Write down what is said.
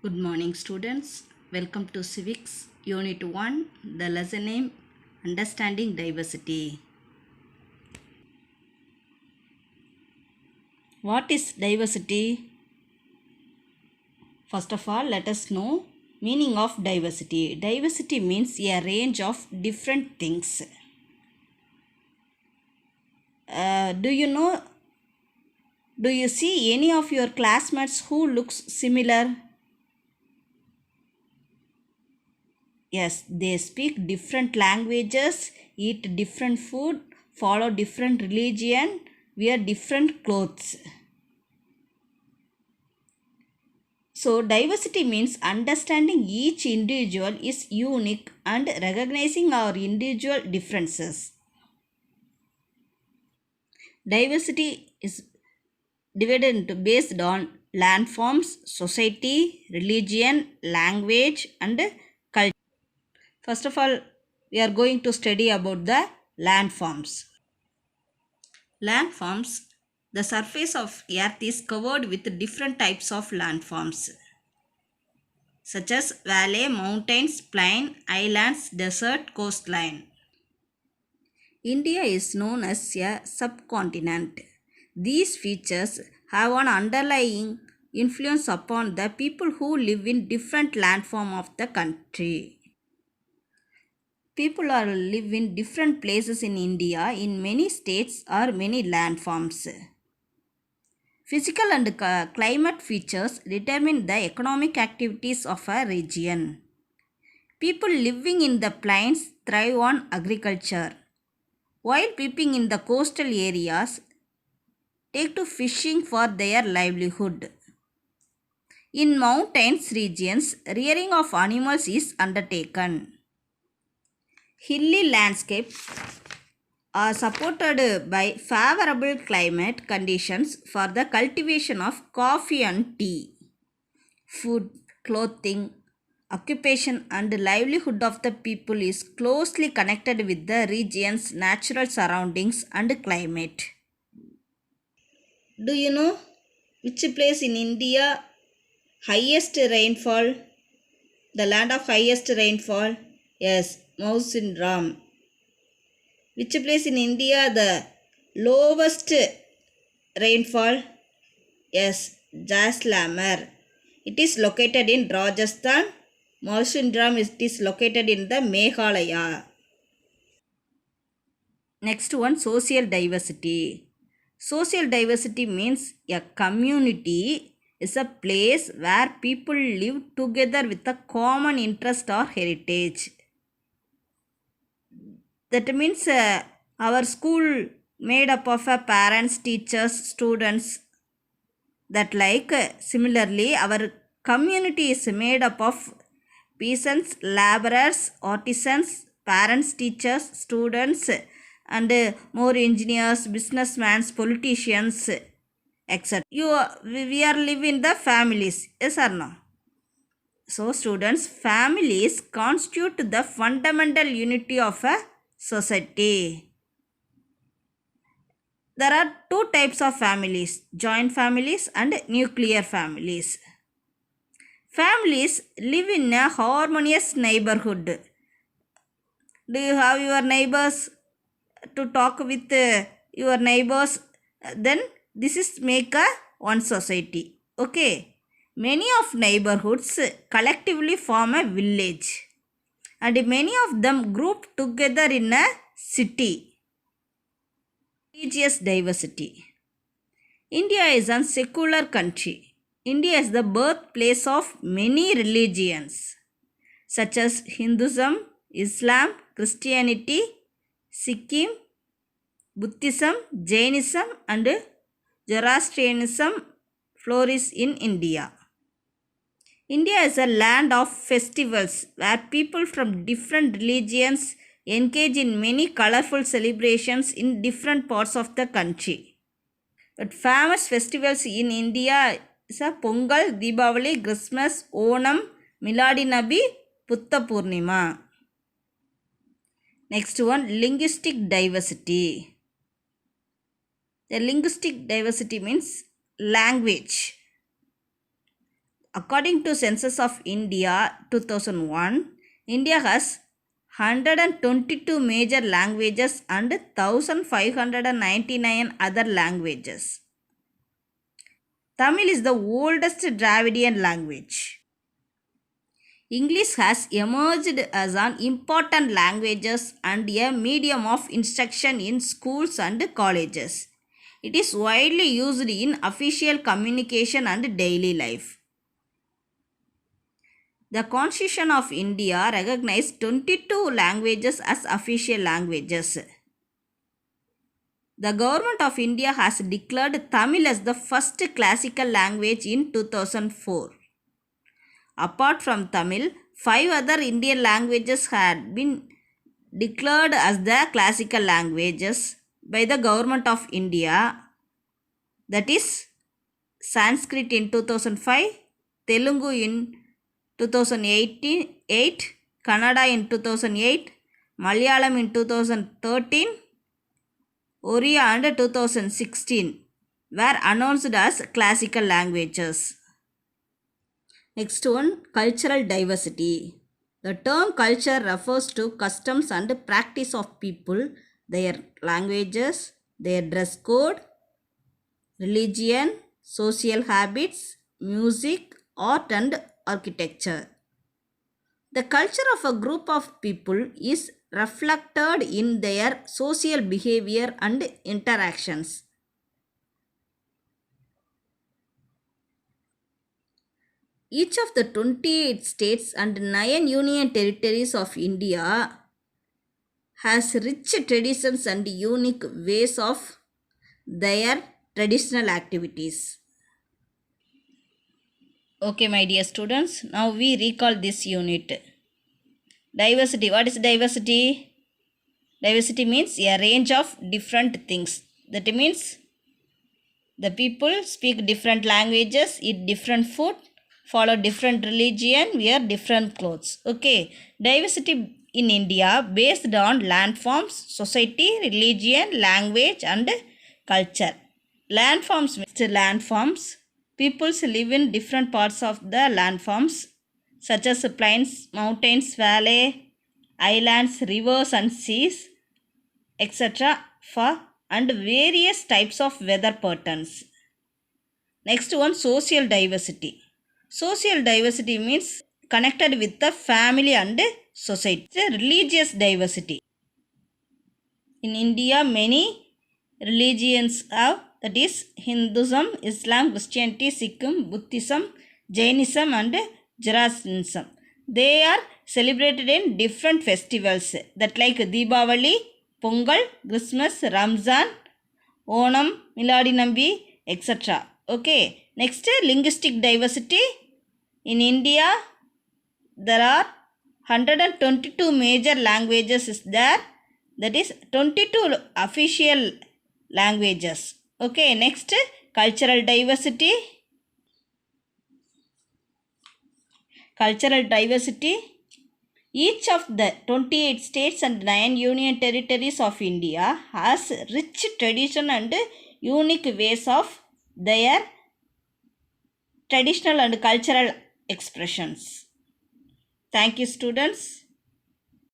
Good morning, students. Welcome to Civics Unit 1, the lesson name Understanding Diversity. What is diversity? First of all, let us know meaning of diversity. Diversity means a range of different things. Do you see any of your classmates who looks similar? Yes, they speak different languages, eat different food, follow different religion, wear different clothes. So, diversity means understanding each individual is unique and recognizing our individual differences. Diversity is divided into based on landforms, society, religion, language, and culture. First of all, we are going to study about the landforms. Landforms, the surface of earth is covered with different types of landforms such as valley, mountains, plain, islands, desert, coastline. India is known as a subcontinent. These features have an underlying influence upon the people who live in different landforms of the country. People are live in different places in India in many states or many landforms. Physical and climate features determine the economic activities of a region. People living in the plains thrive on agriculture, while people in the coastal areas take to fishing for their livelihood. In mountains regions, rearing of animals is undertaken. Hilly landscapes are supported by favorable climate conditions for the cultivation of coffee and tea. Food, clothing, occupation and livelihood of the people is closely connected with the region's natural surroundings and climate. Do you know which place in India highest rainfall? The land of highest rainfall? Yes, Mausinram. Which place in India the lowest rainfall? Yes, Jaisalmer. It is located in Rajasthan. Mausinram is located in the Meghalaya. Next one, social diversity. Social diversity means a community is a place where people live together with a common interest or heritage. That means our school made up of parents, teachers, students. That similarly our community is made up of peasants, laborers, artisans, parents, teachers, students, and more engineers, businessmen, politicians, etc. We are living the families, yes or no? So, students, families constitute the fundamental unity of a society. There are two types of families, joint families and nuclear families. Families live in a harmonious neighborhood. Do you have your neighbors to talk with your neighbors? Then this is make a one society. Okay. Many of neighborhoods collectively form a village and many of them group together in a city. Religious diversity. India is a secular country. India is the birthplace of many religions such as Hinduism, Islam, Christianity, Sikkim, Buddhism, Jainism and Zoroastrianism flourish in India. India is a land of festivals where people from different religions engage in many colorful celebrations in different parts of the country. But famous festivals in India is a Pongal, Deepavali, Christmas, Onam, Miladi Nabi, Putta Purnima. Next one, linguistic diversity. The linguistic diversity means language. According to Census of India 2001, India has 122 major languages and 1599 other languages. Tamil is the oldest Dravidian language. English has emerged as an important languages and a medium of instruction in schools and colleges. It is widely used in official communication and daily life. The Constitution of India recognized 22 languages as official languages. The Government of India has declared Tamil as the first classical language in 2004. Apart from Tamil, 5 other Indian languages had been declared as the classical languages by the Government of India, that is Sanskrit in 2005, Telugu in 2008, Kannada in 2008, Malayalam in 2013, Oriya and 2016 were announced as classical languages. Next one, cultural diversity. The term culture refers to customs and practice of people, their languages, their dress code, religion, social habits, music, art and architecture. The culture of a group of people is reflected in their social behavior and interactions. Each of the 28 states and 9 union territories of India has rich traditions and unique ways of their traditional activities. Okay, my dear students, now we recall this unit. Diversity. What is diversity? Diversity means a range of different things. That means the people speak different languages, eat different food, follow different religion, wear different clothes. Okay. Diversity in India based on landforms, society, religion, language and culture. Landforms means landforms. Peoples live in different parts of the landforms such as plains, mountains, valley, islands, rivers and seas, etc. and various types of weather patterns. Next one, social diversity. Social diversity means connected with the family and society. Religious diversity. In India, many religions have, that is Hinduism, Islam, Christianity, Sikhism, Buddhism, Jainism and Zoroastrianism. They are celebrated in different festivals that like Deepavali, Pongal, Christmas, Ramzan, Onam, Miladi Nambi, etc. Okay. Next, linguistic diversity. In India, there are 122 major languages is there. That is 22 official languages. Okay. Next, cultural diversity. Cultural diversity. Each of the 28 states and 9 union territories of India has rich tradition and unique ways of their traditional and cultural expressions. Thank you, students.